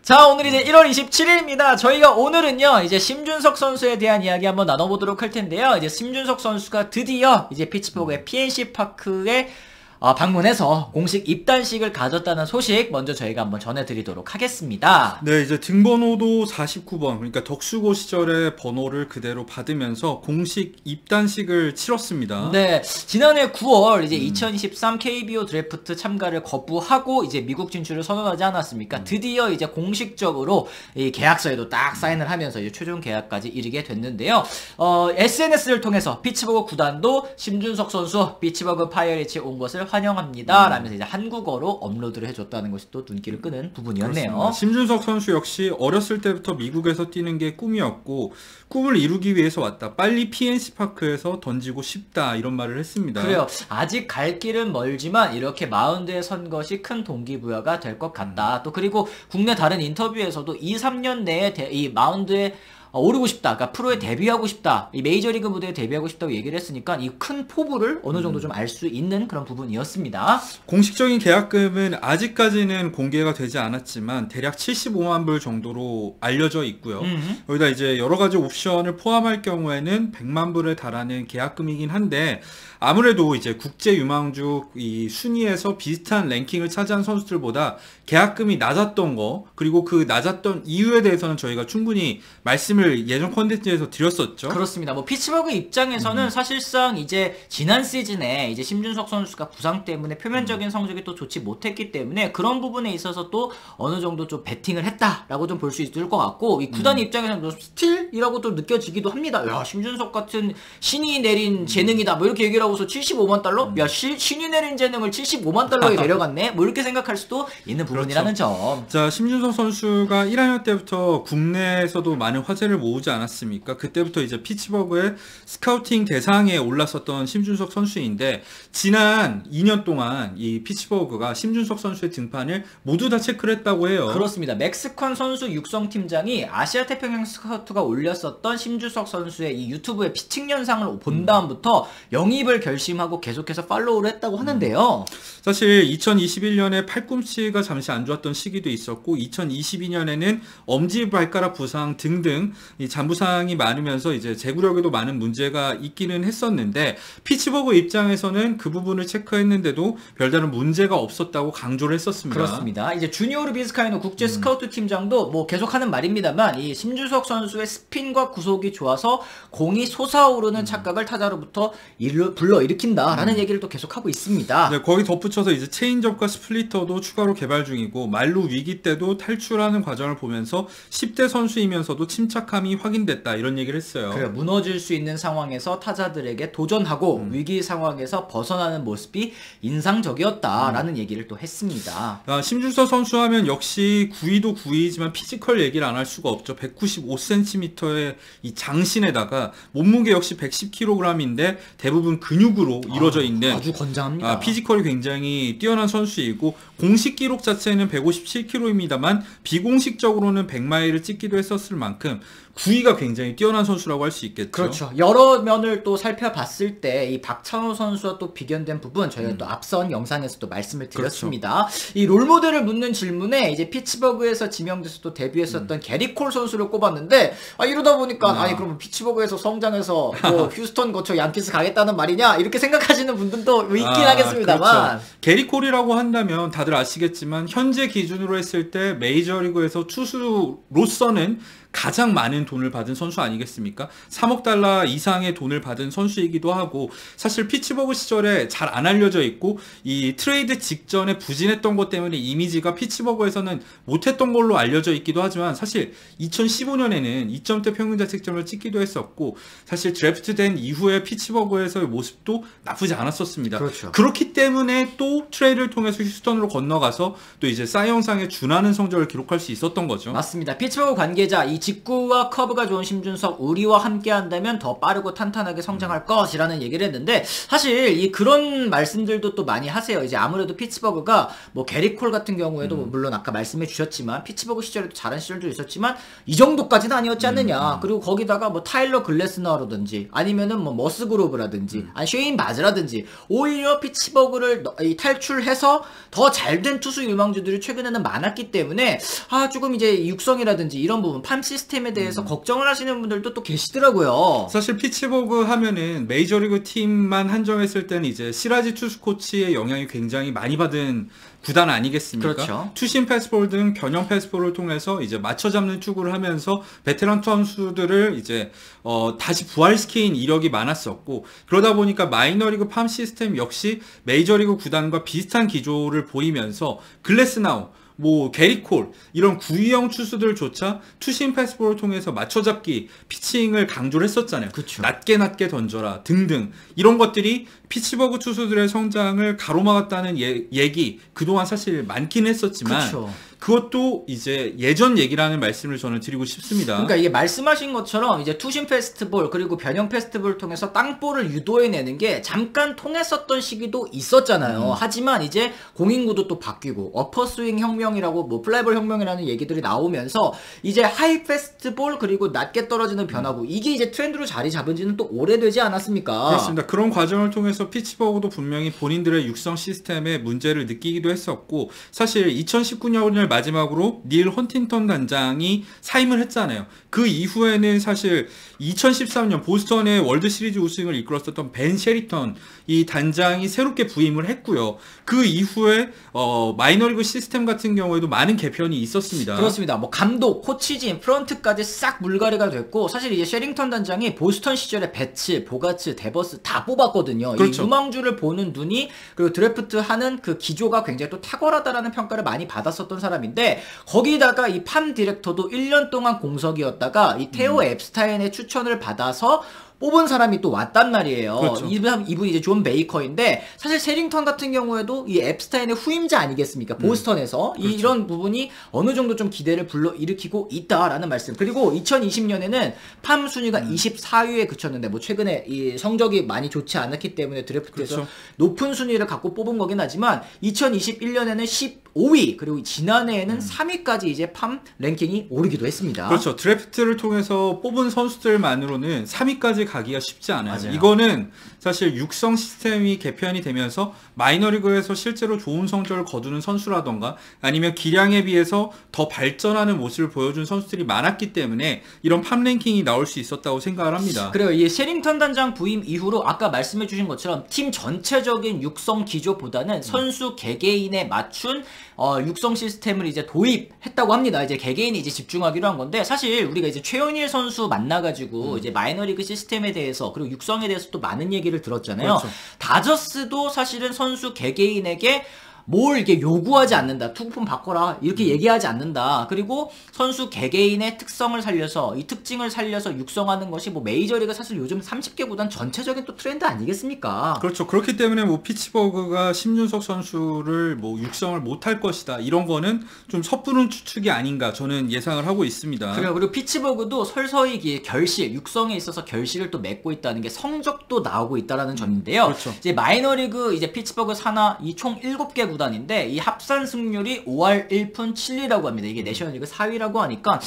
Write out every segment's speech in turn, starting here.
자, 오늘 이제 1월 27일입니다. 저희가 오늘은요, 이제 심준석 선수에 대한 이야기 한번 나눠보도록 할 텐데요. 이제 심준석 선수가 드디어 이제 피츠버그의 PNC 파크에 방문해서 공식 입단식을 가졌다는 소식 먼저 저희가 한번 전해드리도록 하겠습니다. 네, 이제 등번호도 49번, 그러니까 덕수고 시절의 번호를 그대로 받으면서 공식 입단식을 치렀습니다. 네, 지난해 9월 이제 2023 KBO 드래프트 참가를 거부하고 이제 미국 진출을 선언하지 않았습니까? 드디어 이제 공식적으로 이 계약서에도 딱 사인을 하면서 이제 최종 계약까지 이르게 됐는데요. SNS를 통해서 피츠버그 구단도 심준석 선수 피츠버그 파이어츠에 온 것을 환영합니다. 라면서 이제 한국어로 업로드를 해줬다는 것이 또 눈길을 끄는 부분이었네요. 그렇습니다. 심준석 선수 역시 어렸을 때부터 미국에서 뛰는 게 꿈이었고 꿈을 이루기 위해서 왔다. 빨리 PNC 파크에서 던지고 싶다. 이런 말을 했습니다. 그래요. 아직 갈 길은 멀지만 이렇게 마운드에 선 것이 큰 동기부여가 될 것 같다. 또 그리고 국내 다른 인터뷰에서도 2, 3년 내에 이 마운드에 오르고 싶다. 그러니까 프로에 데뷔하고 싶다. 이 메이저리그 무대에 데뷔하고 싶다고 얘기를 했으니까 이 큰 포부를 어느 정도 좀 알 수 있는 그런 부분이었습니다. 공식적인 계약금은 아직까지는 공개가 되지 않았지만 대략 75만 불 정도로 알려져 있고요. 여기다 이제 여러 가지 옵션을 포함할 경우에는 100만 불에 달하는 계약금이긴 한데 아무래도 이제 국제 유망주 이 순위에서 비슷한 랭킹을 차지한 선수들보다 계약금이 낮았던 거, 그리고 그 낮았던 이유에 대해서는 저희가 충분히 말씀을 예전 콘텐츠에서 드렸었죠. 그렇습니다. 뭐 피츠버그 입장에서는 사실상 이제 지난 시즌에 이제 심준석 선수가 부상 때문에 표면적인 성적이 또 좋지 못했기 때문에 그런 부분에 있어서 또 어느 정도 좀 베팅을 했다라고 좀 볼 수 있을 것 같고, 이 구단 입장에서는 좀 스틸이라고 또 느껴지기도 합니다. 야, 심준석 같은 신이 내린 재능이다. 뭐 이렇게 얘기를 하고서 75만 달러? 야, 신이 내린 재능을 75만 달러에 내려갔네? 뭐 이렇게 생각할 수도 있는 부분이라는 점. 자, 심준석 선수가 1학년 때부터 국내에서도 많은 화제를 모으지 않았습니까? 그때부터 이제 피츠버그의 스카우팅 대상에 올랐었던 심준석 선수인데 지난 2년 동안 이 피츠버그가 심준석 선수의 등판을 모두 다 체크를 했다고 해요. 그렇습니다. 맥스컨 선수 육성팀장이 아시아 태평양 스카우트가 올렸었던 심준석 선수의 이 유튜브의 피칭 영상을 본 다음부터 영입을 결심하고 계속해서 팔로우를 했다고 하는데요. 사실 2021년에 팔꿈치가 잠시 안 좋았던 시기도 있었고 2022년에는 엄지발가락 부상 등등 이 잔부상이 많으면서 이제 제구력에도 많은 문제가 있기는 했었는데 피츠버그 입장에서는 그 부분을 체크했는데도 별다른 문제가 없었다고 강조를 했었습니다. 그렇습니다. 이제 주니오르 비스카이노 국제 스카우트 팀장도 뭐 계속하는 말입니다만 이 심준석 선수의 스핀과 구속이 좋아서 공이 솟아오르는 착각을 타자로부터 불러일으킨다라는 얘기를 또 계속하고 있습니다. 네, 거기 덧붙여서 이제 체인지업과 스플리터도 추가로 개발 중이고 말루 위기 때도 탈출하는 과정을 보면서 10대 선수이면서도 침착함이 확인됐다 이런 얘기를 했어요. 그래, 무너질 수 있는 상황에서 타자들에게 도전하고 위기 상황에서 벗어나는 모습이 인상적이었다라는 얘기를 또 했습니다. 심준석 선수 하면 역시 9위도 9위지만 피지컬 얘기를 안 할 수가 없죠. 195cm의 이 장신에다가 몸무게 역시 110kg인데 대부분 근육으로 이루어져 있는 아주 건장합니다. 피지컬이 굉장히 뛰어난 선수이고 공식 기록 자체는 157kg입니다만 비공식적으로는 100마일을 찍기도 했었을 만큼 구위가 굉장히 뛰어난 선수라고 할 수 있겠죠. 그렇죠. 여러 면을 또 살펴봤을 때 이 박찬호 선수와 또 비견된 부분 저희가 또 앞선 영상에서 또 말씀을 드렸습니다. 그렇죠. 이 롤모델을 묻는 질문에 이제 피츠버그에서 지명돼서 또 데뷔했었던 게리 콜 선수를 꼽았는데 이러다 보니까 아니 그러면 피츠버그에서 성장해서 뭐 휴스턴 거쳐 양키스 가겠다는 말이냐 이렇게 생각하시는 분들도 있긴 하겠습니다만 그렇죠. 게리 콜이라고 한다면 다들 아시겠지만 현재 기준으로 했을 때 메이저리그에서 투수로서는 가장 많은 돈을 받은 선수 아니겠습니까? 3억 달러 이상의 돈을 받은 선수이기도 하고 사실 피츠버그 시절에 잘 안 알려져 있고 이 트레이드 직전에 부진했던 것 때문에 이미지가 피츠버그에서는 못했던 걸로 알려져 있기도 하지만 사실 2015년에는 2점대 평균 자책점을 찍기도 했었고 사실 드래프트된 이후에 피츠버그에서의 모습도 나쁘지 않았었습니다. 그렇죠. 그렇기 때문에 또 트레이드를 통해서 휴스턴으로 건너가서 또 이제 사이영상에 준하는 성적을 기록할 수 있었던 거죠. 맞습니다. 피츠버그 관계자 이 이 직구와 커브가 좋은 심준석, 우리와 함께 한다면 더 빠르고 탄탄하게 성장할 것이라는 얘기를 했는데, 사실 이 그런 말씀들도 또 많이 하세요. 이제 아무래도 피츠버그가 뭐 게리 콜 같은 경우에도 물론 아까 말씀해 주셨지만 피츠버그 시절에도 잘한 시절도 있었지만 이 정도까지는 아니었지 않느냐. 그리고 거기다가 뭐 타일러 글래스너라든지 아니면은 뭐 머스그로브라든지 아니 쉐인 바즈라든지 오히려 피츠버그를 탈출해서 더 잘된 투수 유망주들이 최근에는 많았기 때문에 조금 이제 육성이라든지 이런 부분 팜 시스템에 대해서 걱정을 하시는 분들도 또 계시더라고요. 사실 피츠버그 하면은 메이저리그 팀만 한정했을 때는 이제 시라지 투수 코치의 영향이 굉장히 많이 받은 구단 아니겠습니까? 그렇죠. 투심 패스볼 등 변형 패스볼을 통해서 이제 맞춰 잡는 투구를 하면서 베테랑 선수들을 이제 다시 부활시킨 이력이 많았었고, 그러다 보니까 마이너리그 팜 시스템 역시 메이저리그 구단과 비슷한 기조를 보이면서 글래스나우, 뭐 게리 콜 이런 구위형 투수들조차 투심 패스볼을 통해서 맞춰잡기 피칭을 강조를 했었잖아요. 그쵸. 낮게 던져라 등등 이런 것들이 피츠버그 투수들의 성장을 가로막았다는 얘기 그동안 사실 많긴 했었지만 그쵸. 그것도 이제 예전 얘기라는 말씀을 저는 드리고 싶습니다. 그러니까 이게 말씀하신 것처럼 이제 투심 페스티벌 그리고 변형 페스티벌을 통해서 땅볼을 유도해내는 게 잠깐 통했었던 시기도 있었잖아요. 하지만 이제 공인구도 또 바뀌고 어퍼스윙 혁명이라고 뭐 플라이볼 혁명이라는 얘기들이 나오면서 이제 하이 페스티벌 그리고 낮게 떨어지는 변화구 이게 이제 트렌드로 자리 잡은 지는 또 오래되지 않았습니까? 그렇습니다. 그런 과정을 통해서 피츠버그도 분명히 본인들의 육성 시스템에 문제를 느끼기도 했었고, 사실 2019년을 마지막으로 닐 헌팅턴 단장이 사임을 했잖아요. 그 이후에는 사실 2013년 보스턴의 월드 시리즈 우승을 이끌었었던 벤 셰리턴 이 단장이 새롭게 부임을 했고요. 그 이후에 마이너리그 시스템 같은 경우에도 많은 개편이 있었습니다. 그렇습니다. 뭐 감독, 코치진, 프런트까지 싹 물갈이가 됐고, 사실 이제 셰링턴 단장이 보스턴 시절에 배츠, 보가츠, 데버스 다 뽑았거든요. 그렇죠. 이 유망주를 보는 눈이 그리고 드래프트 하는 그 기조가 굉장히 또 탁월하다라는 평가를 많이 받았었던 사람인데, 거기다가 이 팜 디렉터도 1년 동안 공석이었다가 이 테오 앱스타인의 추천을 받아서 뽑은 사람이 또 왔단 말이에요. 그렇죠. 이분이 이제 존 베이커인데, 사실 셰링턴 같은 경우에도 이 앱스타인의 후임자 아니겠습니까? 보스턴에서. 그렇죠. 이런 부분이 어느 정도 좀 기대를 불러일으키고 있다라는 말씀. 그리고 2020년에는 팜 순위가 24위에 그쳤는데, 뭐 최근에 이 성적이 많이 좋지 않았기 때문에 드래프트에서 그렇죠. 높은 순위를 갖고 뽑은 거긴 하지만 2021년에는 15위, 그리고 지난해에는 3위까지 이제 팜 랭킹이 오르기도 했습니다. 그렇죠. 드래프트를 통해서 뽑은 선수들만으로는 3위까지 가기가 쉽지 않아요. 맞아요. 이거는 사실 육성 시스템이 개편이 되면서 마이너리그에서 실제로 좋은 성적을 거두는 선수라던가 아니면 기량에 비해서 더 발전하는 모습을 보여준 선수들이 많았기 때문에 이런 팜 랭킹이 나올 수 있었다고 생각을 합니다. 그래요. 이 셰링턴 단장 부임 이후로 아까 말씀해 주신 것처럼 팀 전체적인 육성 기조보다는 선수 개개인에 맞춘 육성 시스템을 이제 도입했다고 합니다. 이제 개개인이 이제 집중하기로 한 건데, 사실 우리가 이제 최원일 선수 만나가지고 이제 마이너리그 시스템에 대해서 그리고 육성에 대해서 또 많은 얘기를 들었잖아요. 그렇죠. 다저스도 사실은 선수 개개인에게 뭘 이게 요구하지 않는다. 투구폼 바꿔라. 이렇게 얘기하지 않는다. 그리고 선수 개개인의 특성을 살려서 이 특징을 살려서 육성하는 것이 뭐 메이저리가 사실 요즘 30개 구단 전체적인 또 트렌드 아니겠습니까? 그렇죠. 그렇기 때문에 뭐 피츠버그가 심준석 선수를 뭐 육성을 못할 것이다. 이런 거는 좀 섣부른 추측이 아닌가 저는 예상을 하고 있습니다. 그래요. 그리고 피츠버그도 서서히 결실, 육성에 있어서 결실을 또 맺고 있다는 게 성적도 나오고 있다라는 점인데요. 그렇죠. 이제 마이너리그 이제 피츠버그 산하 이 총 7개 구단인데 이 합산 승률이 5할 1푼 7리라고 합니다. 이게 내셔널리그 4위라고 하니까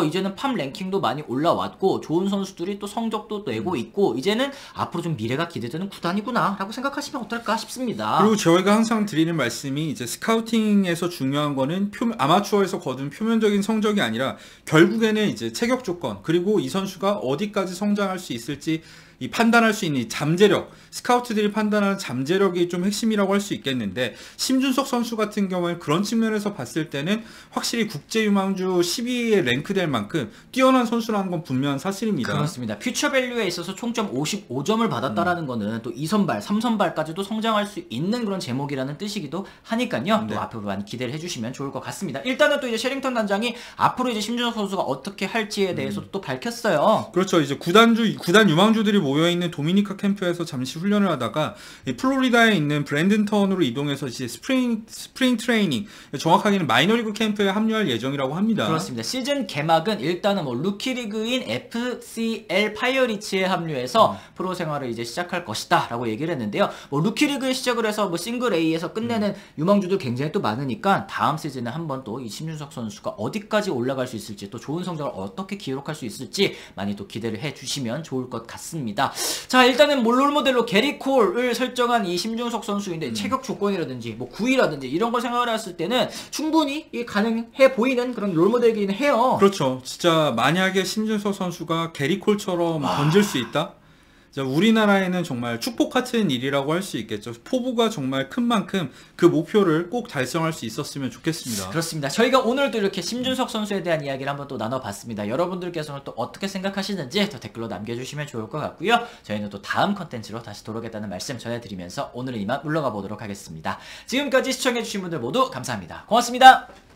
이제는 팜 랭킹도 많이 올라왔고 좋은 선수들이 또 성적도 내고 있고 이제는 앞으로 좀 미래가 기대되는 구단이구나라고 생각하시면 어떨까 싶습니다. 그리고 저희가 항상 드리는 말씀이 이제 스카우팅에서 중요한 거는 아마추어에서 거둔 표면적인 성적이 아니라 결국에는 이제 체격 조건 그리고 이 선수가 어디까지 성장할 수 있을지 이 판단할 수 있는 잠재력, 스카우트들이 판단하는 잠재력이 좀 핵심이라고 할 수 있겠는데, 심준석 선수 같은 경우는 그런 측면에서 봤을 때는 확실히 국제유망주 10위에 랭크될 만큼 뛰어난 선수라는 건 분명한 사실입니다. 그렇습니다. 퓨처 밸류에 있어서 총점 55점을 받았다라는 거는 또 2선발, 3선발까지도 성장할 수 있는 그런 제목이라는 뜻이기도 하니까요. 네. 또 앞으로 많이 기대를 해주시면 좋을 것 같습니다. 일단은 또 이제 셰링턴 단장이 앞으로 이제 심준석 선수가 어떻게 할지에 대해서도 또 밝혔어요. 그렇죠. 이제 구단 유망주들이 모여있는 도미니카 캠프에서 잠시 훈련을 하다가 이 플로리다에 있는 브랜든턴으로 이동해서 이제 스프링 트레이닝, 정확하게는 마이너리그 캠프에 합류할 예정이라고 합니다. 그렇습니다. 시즌 개막은 일단은 뭐 루키리그인 FCL 파이어리치에 합류해서 프로 생활을 이제 시작할 것이다 라고 얘기를 했는데요. 뭐 루키리그에 시작을 해서 뭐 싱글 A에서 끝내는 유망주도 굉장히 또 많으니까 다음 시즌에 한번 또 이 심준석 선수가 어디까지 올라갈 수 있을지, 또 좋은 성적을 어떻게 기록할 수 있을지 많이 또 기대를 해주시면 좋을 것 같습니다. 자, 일단은 롤모델로 게리 콜을 설정한 이 심준석 선수인데 체격 조건이라든지 뭐 구위라든지 이런 걸 생각을 했을 때는 충분히 가능해 보이는 그런 롤모델이긴 해요. 그렇죠. 진짜 만약에 심준석 선수가 게리콜처럼 던질 수 있다? 자, 우리나라에는 정말 축복 같은 일이라고 할 수 있겠죠. 포부가 정말 큰 만큼 그 목표를 꼭 달성할 수 있었으면 좋겠습니다. 그렇습니다. 저희가 오늘도 이렇게 심준석 선수에 대한 이야기를 한번 또 나눠봤습니다. 여러분들께서는 또 어떻게 생각하시는지 또 댓글로 남겨주시면 좋을 것 같고요. 저희는 또 다음 컨텐츠로 다시 돌아오겠다는 말씀 전해드리면서 오늘은 이만 물러가 보도록 하겠습니다. 지금까지 시청해주신 분들 모두 감사합니다. 고맙습니다.